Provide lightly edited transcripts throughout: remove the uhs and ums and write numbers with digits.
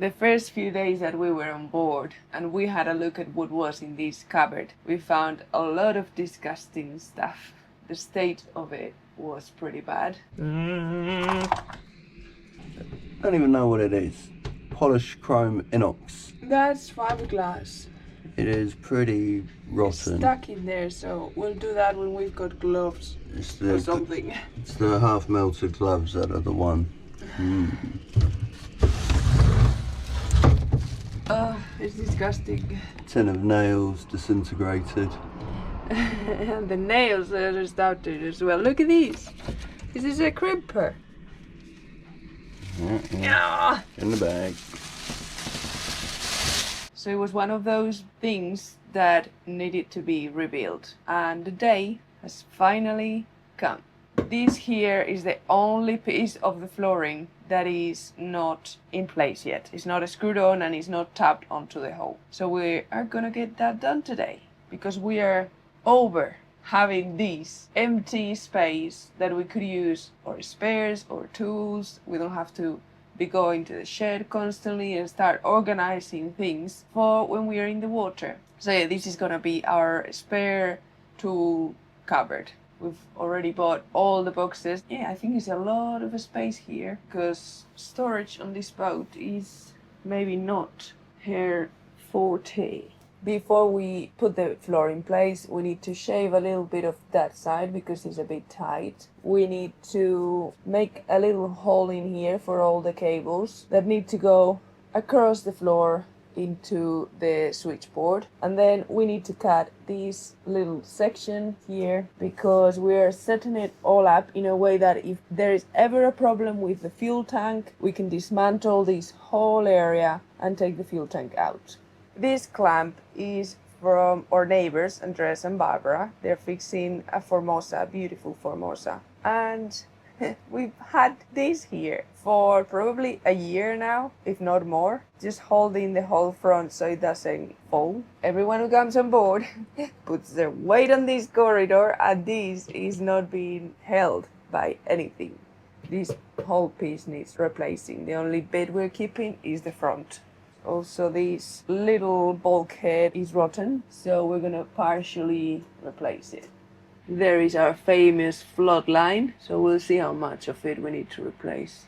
The first few days that we were on board and we had a look at what was in this cupboard, we found a lot of disgusting stuff. The state of it was pretty bad. I don't even know what it is. Polished chrome inox. That's fiberglass. It is pretty rotten. It's stuck in there, so we'll do that when we've got gloves or something. It's the half melted gloves that are the one. It's disgusting. Tin of nails disintegrated. And the nails are just out there as well. Look at these. This is a crimper. Yeah. In the bag. So it was one of those things that needed to be rebuilt. And the day has finally come. This here is the only piece of the flooring that is not in place yet. It's not screwed on and it's not tapped onto the hole. So we are gonna get that done today because we are over having this empty space that we could use for spares or tools. We don't have to be going to the shed constantly and start organizing things for when we are in the water. So yeah, this is gonna be our spare tool cupboard. We've already bought all the boxes. Yeah, I think it's a lot of space here because storage on this boat is maybe not her forte. Before we put the floor in place, we need to shave a little bit of that side because it's a bit tight. We need to make a little hole in here for all the cables that need to go across the floor into the switchboard, and then we need to cut this little section here because we are setting it all up in a way that if there is ever a problem with the fuel tank, we can dismantle this whole area and take the fuel tank out. This clamp is from our neighbors Andres and Barbara. They're fixing a Formosa, a beautiful Formosa, and we've had this here for probably a year now, if not more, just holding the whole front so it doesn't fall. Everyone who comes on board puts their weight on this corridor and this is not being held by anything. This whole piece needs replacing. The only bit we're keeping is the front. Also, this little bulkhead is rotten, so we're gonna partially replace it. There is our famous flood line, so we'll see how much of it we need to replace.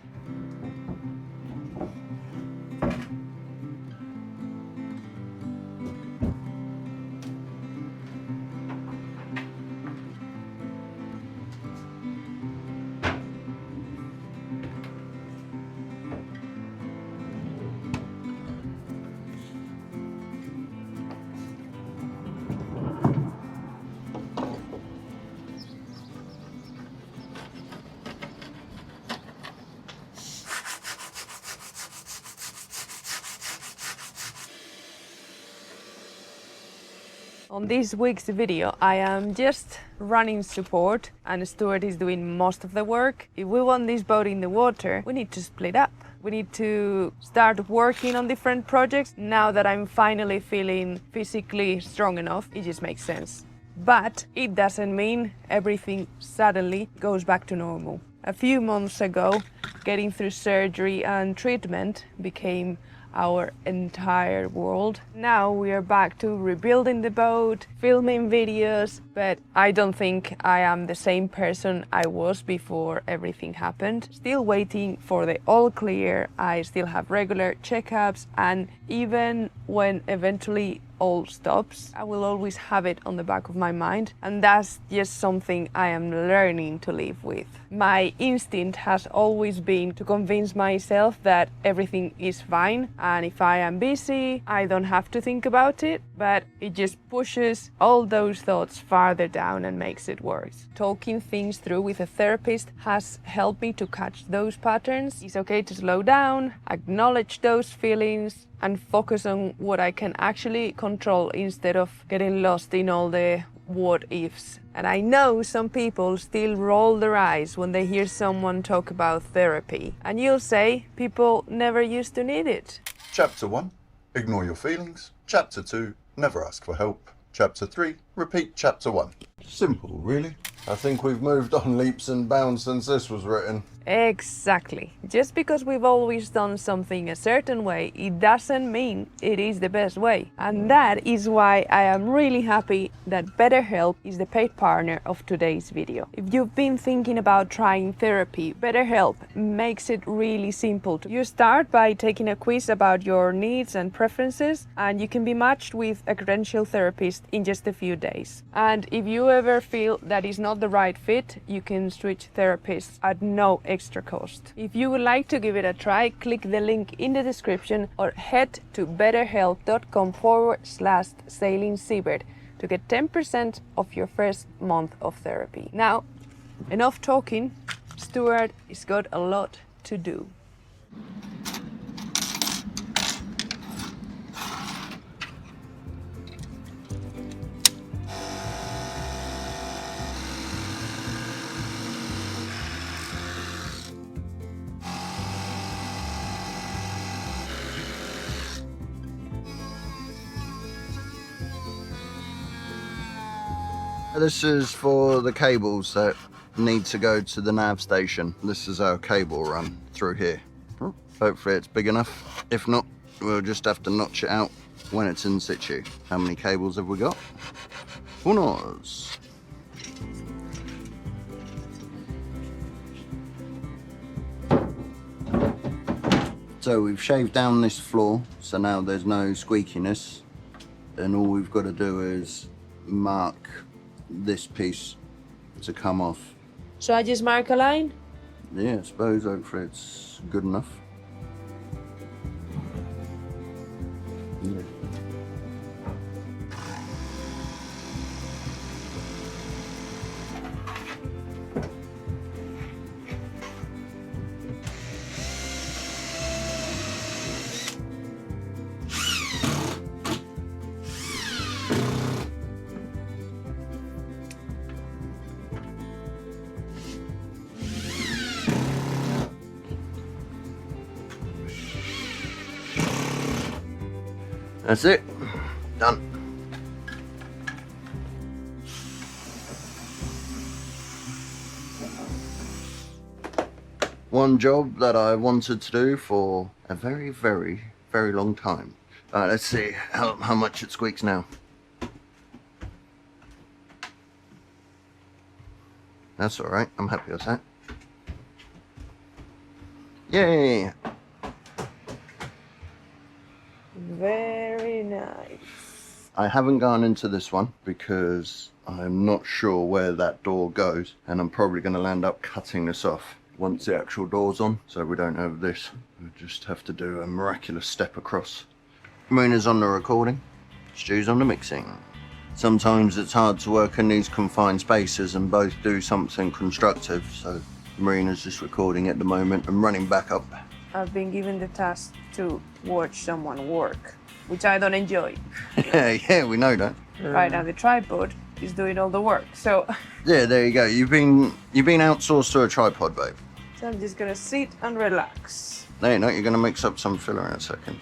On this week's video, I am just running support and Stuart is doing most of the work. If we want this boat in the water, we need to split up. We need to start working on different projects. Now that I'm finally feeling physically strong enough, it just makes sense. But it doesn't mean everything suddenly goes back to normal. A few months ago, getting through surgery and treatment became our entire world. Now we are back to rebuilding the boat, filming videos, but I don't think I am the same person I was before everything happened. Still waiting for the all clear. I still have regular checkups, and even when eventually all stops, I will always have it on the back of my mind, and that's just something I am learning to live with. My instinct has always been to convince myself that everything is fine, and if I am busy, I don't have to think about it, but it just pushes all those thoughts farther down and makes it worse. Talking things through with a therapist has helped me to catch those patterns. It's okay to slow down, acknowledge those feelings, and focus on what I can actually control instead of getting lost in all the what ifs. And I know some people still roll their eyes when they hear someone talk about therapy. And you'll say people never used to need it. Chapter 1, ignore your feelings. Chapter 2, never ask for help. Chapter 3, repeat chapter 1. Simple, really. I think we've moved on leaps and bounds since this was written. Exactly. Just because we've always done something a certain way, it doesn't mean it is the best way. And that is why I am really happy that BetterHelp is the paid partner of today's video. If you've been thinking about trying therapy, BetterHelp makes it really simple. You start by taking a quiz about your needs and preferences, and you can be matched with a credentialed therapist in just a few days. And if you ever feel that is not the right fit, you can switch therapists at no extra cost. If you would like to give it a try, click the link in the description or head to betterhelp.com/sailing Seabird to get 10% off your first month of therapy. Now, enough talking. Stuart has got a lot to do. This is for the cables that need to go to the nav station. This is our cable run through here. Hopefully it's big enough. If not, we'll just have to notch it out when it's in situ. How many cables have we got? Who knows? So we've shaved down this floor, so now there's no squeakiness. And all we've got to do is mark this piece to come off. So I just mark a line? Yeah, I suppose hopefully it's good enough. Yeah. That's it. Done. One job that I wanted to do for a very, very, very long time. Let's see how much it squeaks now. That's all right. I'm happy with that. Yay! Very nice. I haven't gone into this one because I'm not sure where that door goes, and I'm probably going to land up cutting this off once the actual door's on, so we don't have this. We just have to do a miraculous step across. Marina's on the recording, Stu's on the mixing. Sometimes it's hard to work in these confined spaces and both do something constructive, so Marina's just recording at the moment and running back up. I've been given the task to watch someone work, which I don't enjoy. Yeah, we know that. Right now the tripod is doing all the work, so Yeah, there you go. You've been outsourced to a tripod, babe. so I'm just gonna sit and relax. No, you're gonna mix up some filler in a second.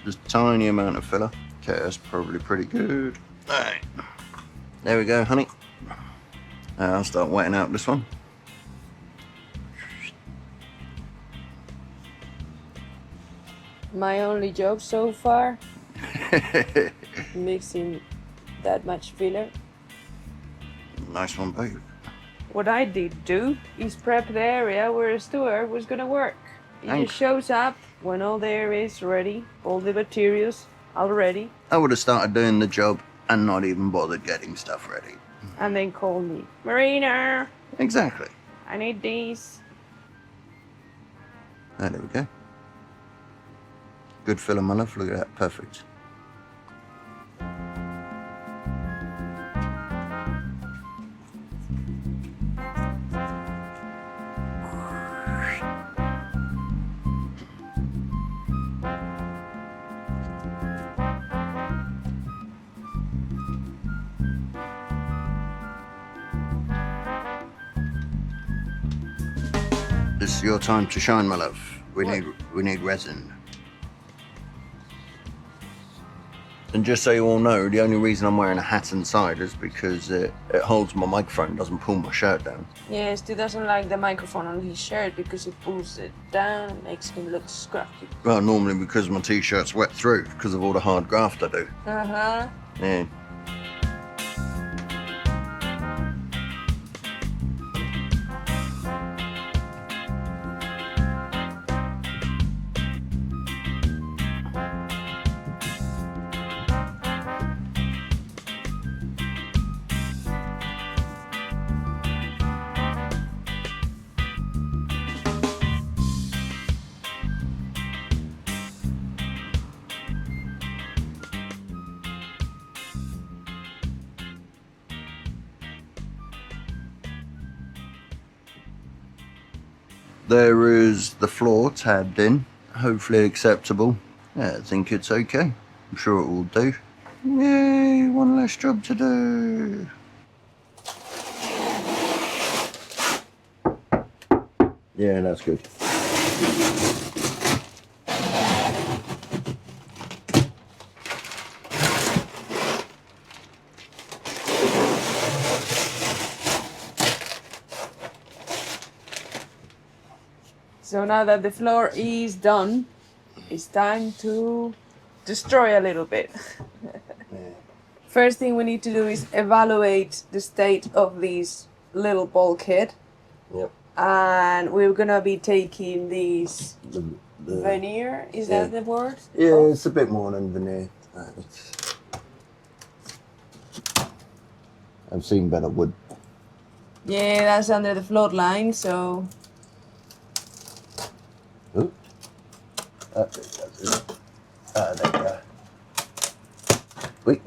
Just a tiny amount of filler. Okay, that's probably pretty good. All right, there we go, honey. I'll start wetting out this one. My only job so far, mixing that much filler. Nice one, babe. What I did do is prep the area where Stuart was gonna work. He Thanks. just shows up when all the area is ready, all the materials are ready, I would have started doing the job and not even bothered getting stuff ready. and then call me, Marina, Exactly. I need these. There we go. Good filler, my love. Look at that. Perfect. This is your time to shine, my love. We need resin. And just so you all know, the only reason I'm wearing a hat inside is because it holds my microphone, doesn't pull my shirt down. Yes, he doesn't like the microphone on his shirt because it pulls it down and makes him look scruffy. Well, normally because my t-shirt's wet through because of all the hard graft I do. Uh-huh. Yeah. There is the floor tabbed in, hopefully acceptable. Yeah, I think it's okay. I'm sure it will do. Yay, one less job to do. Yeah, that's good. So now that the floor is done, it's time to destroy a little bit. First thing we need to do is evaluate the state of this little bulkhead. Yep. And we're gonna be taking these The veneer, is yeah. that the word? Yeah, it's a bit more than veneer. I've seen better wood. Yeah, that's under the float line, so... Ooh. There you go. Wait.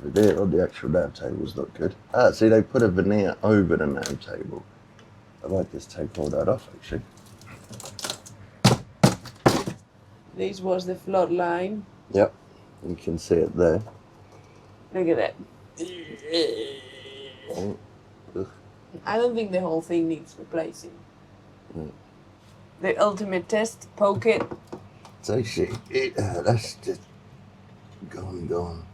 There on the actual nav table's not good. See, they put a veneer over the nav table. I might just take all that off, actually. This was the float line. Yep, you can see it there. Look at that. Oh. Ugh. I don't think the whole thing needs replacing. Mm. The ultimate test, poke it. So shit, that's just gone.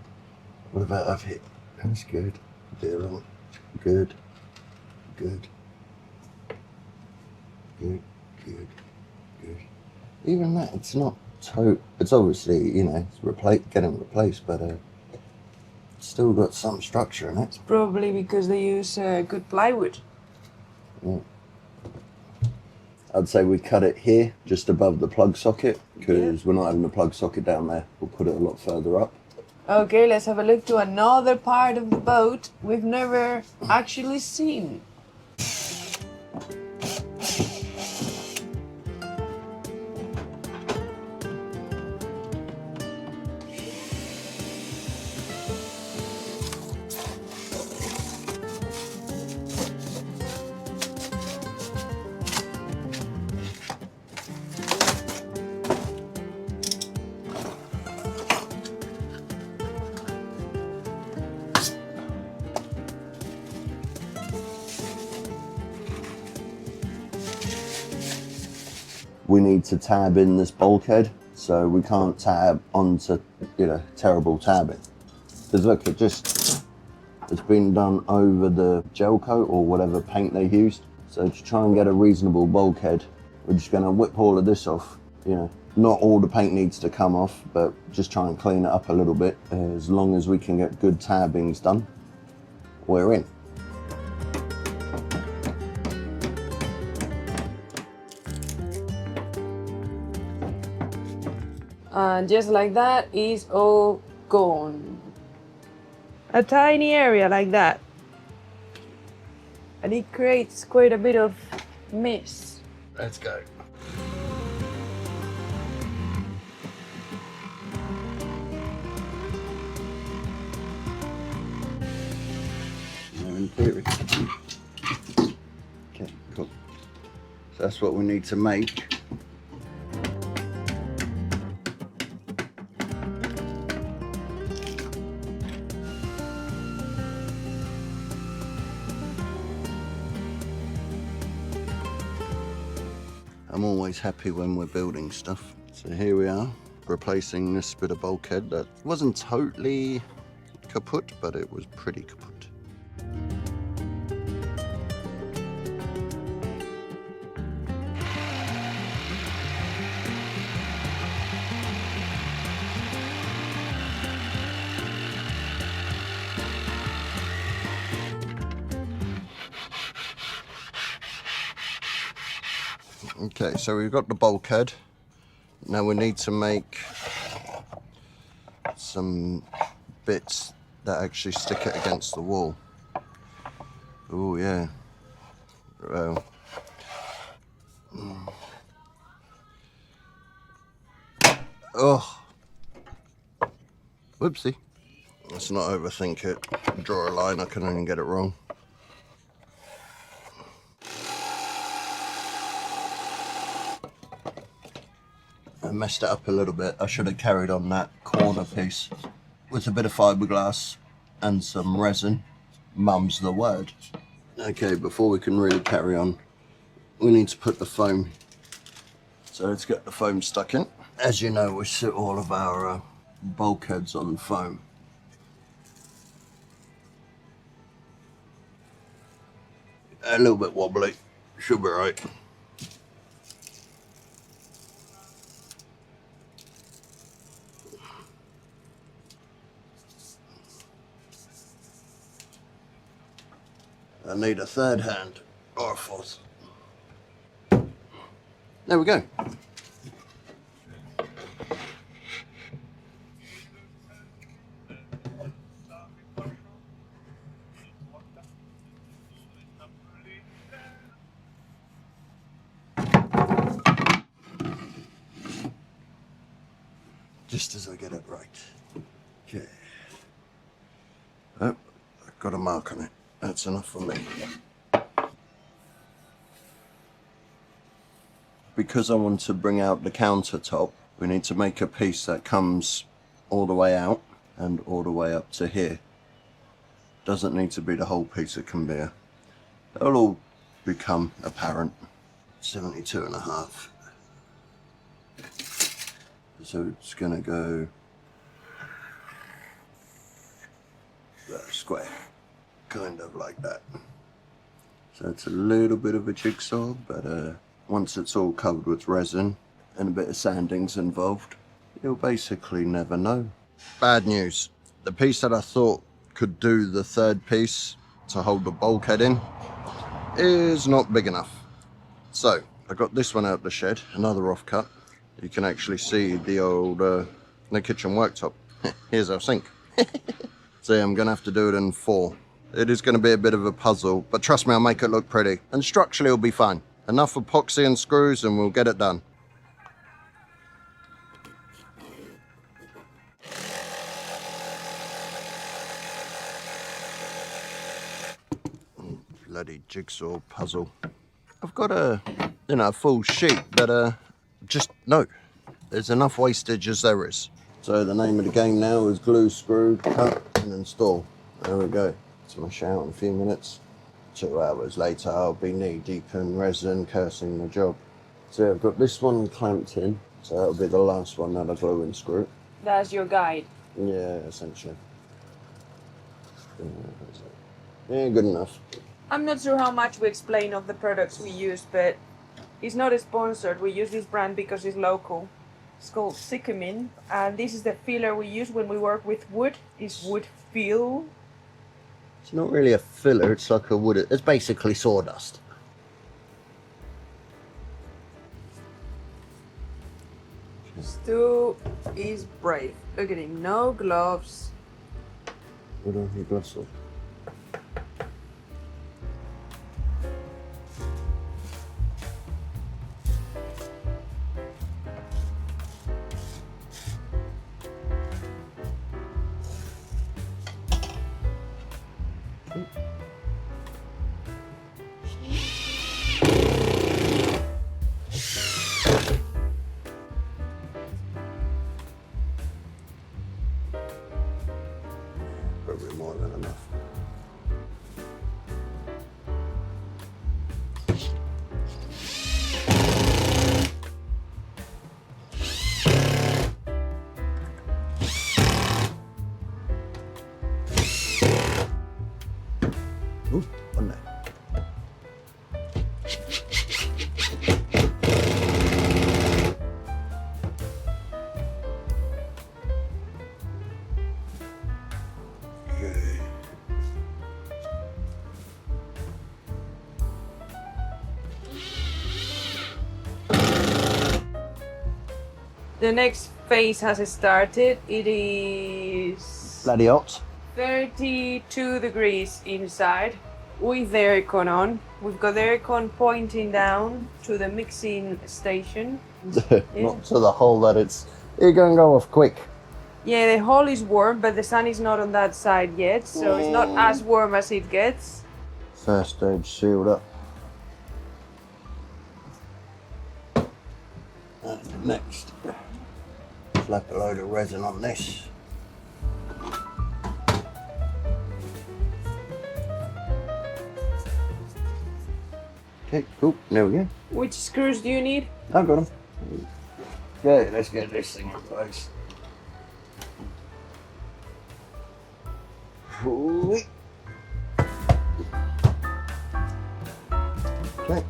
What about up here? That's good. There on. Good. Even that, it's not it's obviously, you know, it's getting replaced, but it's still got some structure in it. Probably because they use good plywood. Yeah. I'd say we cut it here, just above the plug socket, because we're not having a plug socket down there. We'll put it a lot further up. Okay, let's have a look to another part of the boat we've never actually seen. We need to tab in this bulkhead, so we can't tab onto, you know, terrible tabbing. Because look, it's been done over the gel coat or whatever paint they used. So to try and get a reasonable bulkhead, we're just going to whip all of this off. You know, not all the paint needs to come off, but just try and clean it up a little bit. As long as we can get good tabbings done, we're in. And just like that is all gone. A tiny area like that. And it creates quite a bit of mess. Let's go. No, in theory. Okay, cool. So that's what we need to make. I'm always happy when we're building stuff. So here we are. replacing this bit of bulkhead that wasn't totally kaput, but it was pretty kaput. Okay, so we've got the bulkhead. Now we need to make some bits that actually stick it against the wall. Oh yeah. Well. Oh. Whoopsie. Let's not overthink it. Draw a line, I can only get it wrong. I messed it up a little bit. I should have carried on that corner piece with a bit of fiberglass and some resin. Mum's the word. Okay, before we can really carry on, we need to put the foam. So let's get the foam stuck in. As you know, we sit all of our bulkheads on foam. A little bit wobbly, should be right. I need a third hand, or a fourth. There we go. Just as I get it right. Okay. Oh, I've got a mark on it. That's enough for me. Because I want to bring out the countertop, we need to make a piece that comes all the way out and all the way up to here. Doesn't need to be the whole piece, it can be it'll all become apparent. 72.5. So it's gonna go square. Kind of like that. So it's a little bit of a jigsaw, but once it's all covered with resin and a bit of sanding's involved, you'll basically never know. Bad news. The piece that I thought could do the third piece to hold the bulkhead in is not big enough. So I got this one out the shed, another offcut. You can actually see the old the kitchen worktop. Here's our sink. So yeah, I'm gonna have to do it in 4. It is going to be a bit of a puzzle, but trust me, I'll make it look pretty. And structurally, it'll be fine. Enough epoxy and screws and we'll get it done. Bloody jigsaw puzzle. I've got a full sheet, but just no. There's enough wastage as there is. So the name of the game now is glue, screw, cut and install. There we go. Smash out in a few minutes. 2 hours later, I'll be knee deep in resin, cursing the job. So I've got this one clamped in, so that'll be the last one that I glue and screw. That's your guide. Yeah, essentially. Yeah, good enough. I'm not sure how much we explain of the products we use, but it's not sponsored. We use this brand because it's local. It's called Sycamin, and this is the filler we use when we work with wood. It's wood feel. It's not really a filler, it's like a wood. It's basically sawdust. Stu is brave. Look at him, no gloves. What are your gloves on? Probably more than enough. The next phase has started. It is Bloody hot. 32 degrees inside with the aircon on. We've got the aircon pointing down to the mixing station. Not to the hole that it's gonna go off quick. Yeah, the hole is warm, but the sun is not on that side yet, so it's not as warm as it gets. First stage sealed up. And next, slap a load of resin on this. Okay, cool, there we go. Which screws do you need? I've got them. Okay, let's get this thing in place. Okay.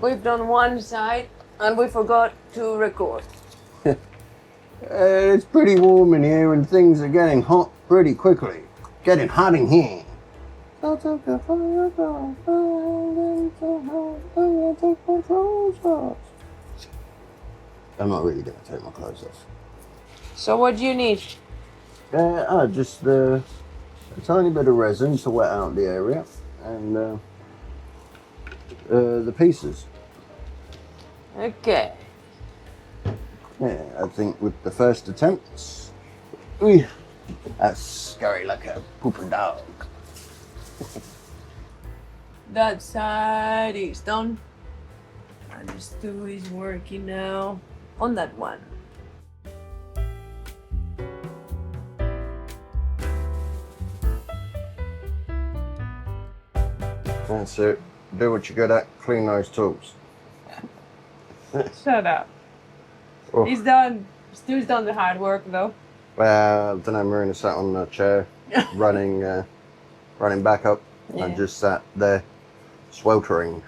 We've done one side and we forgot to record. It's pretty warm in here and things are getting hot pretty quickly. Getting hot in here. I'm not really going to take my clothes off. So what do you need? Just a tiny bit of resin to wet out the area and the pieces. Okay. Yeah, I think with the first attempts, that's scary like a pooping dog. That side is done. And the stew is working now on that one. That's it. Do what you're good at. Clean those tools. Shut up. Oh. He's done. Stu's done the hard work though. Well, I don't know, Marina sat on the chair, running back up. Yeah. I just sat there, sweltering.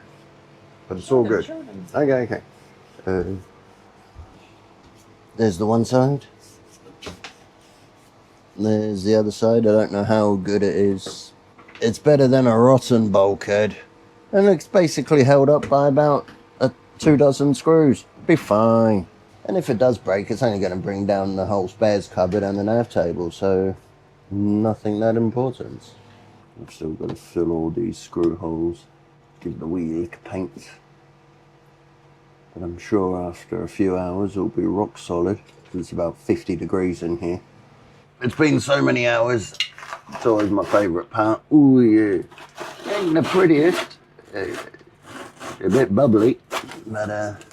But it's all good. Okay. There's the one side. There's the other side. I don't know how good it is. It's better than a rotten bulkhead. And it's basically held up by about 24 screws. Be fine. And if it does break, it's only going to bring down the whole spares cupboard and the nav table, so nothing that important. I've still got to fill all these screw holes, give it a wee lick of paint. But I'm sure after a few hours it'll be rock solid, because it's about 50 degrees in here. It's been so many hours, it's always my favourite part. Ooh yeah, ain't the prettiest, a bit bubbly, but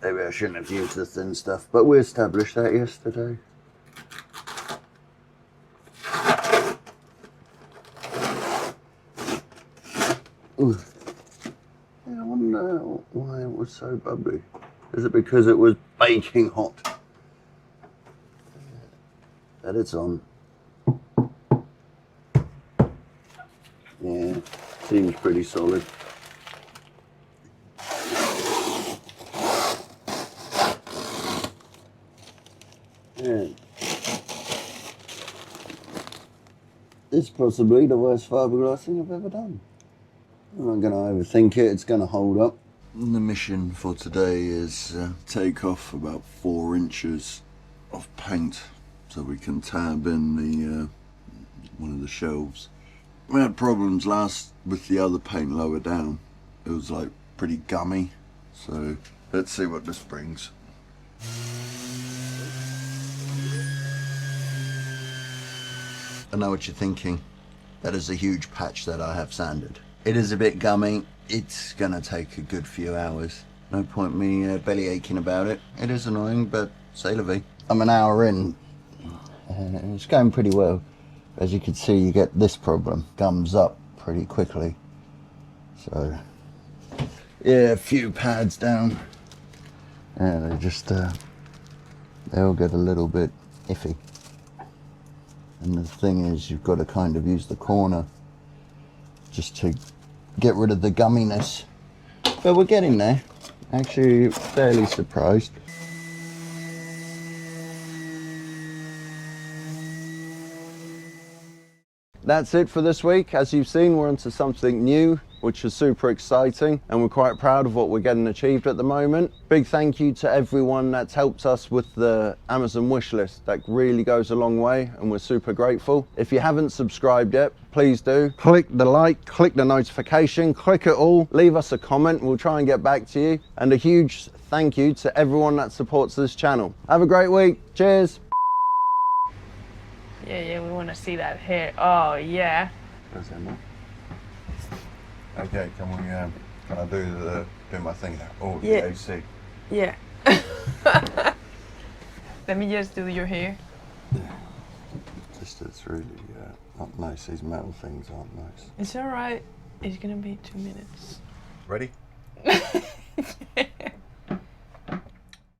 maybe I shouldn't have used the thin stuff, but we established that yesterday. Ooh. Yeah, I wonder why it was so bubbly. Is it because it was baking hot? That it's on. Yeah, seems pretty solid. Yeah. It's possibly the worst fiberglass thing I've ever done. I'm not going to overthink it, it's going to hold up. The mission for today is take off about 4 inches of paint so we can tab in the one of the shelves. We had problems last with the other paint lower down. It was like pretty gummy, so let's see what this brings. I know what you're thinking. That is a huge patch that I have sanded. It is a bit gummy. It's gonna take a good few hours. No point me belly aching about it. It is annoying, but c'est la vie. I'm an hour in. It's going pretty well. As you can see, you get this problem. Gums up pretty quickly. So, yeah, a few pads down. And they just, they all get a little bit iffy. And the thing is, you've got to kind of use the corner just to get rid of the gumminess. But we're getting there. Actually, fairly surprised. That's it for this week. As you've seen, we're onto something new, which is super exciting, and we're quite proud of what we're getting achieved at the moment. Big thank you to everyone that's helped us with the Amazon wish list. That really goes a long way, and we're super grateful. If you haven't subscribed yet, please do. Click the like, click the notification, click it all, leave us a comment, we'll try and get back to you. And a huge thank you to everyone that supports this channel. Have a great week. Cheers. Yeah, we want to see that hair. Oh, yeah. Okay, can I do my thing now? Oh, Yeah. the AC. Yeah. Let me just do your hair. Just it's really not nice. These metal things aren't nice. It's alright. It's gonna be 2 minutes. Ready?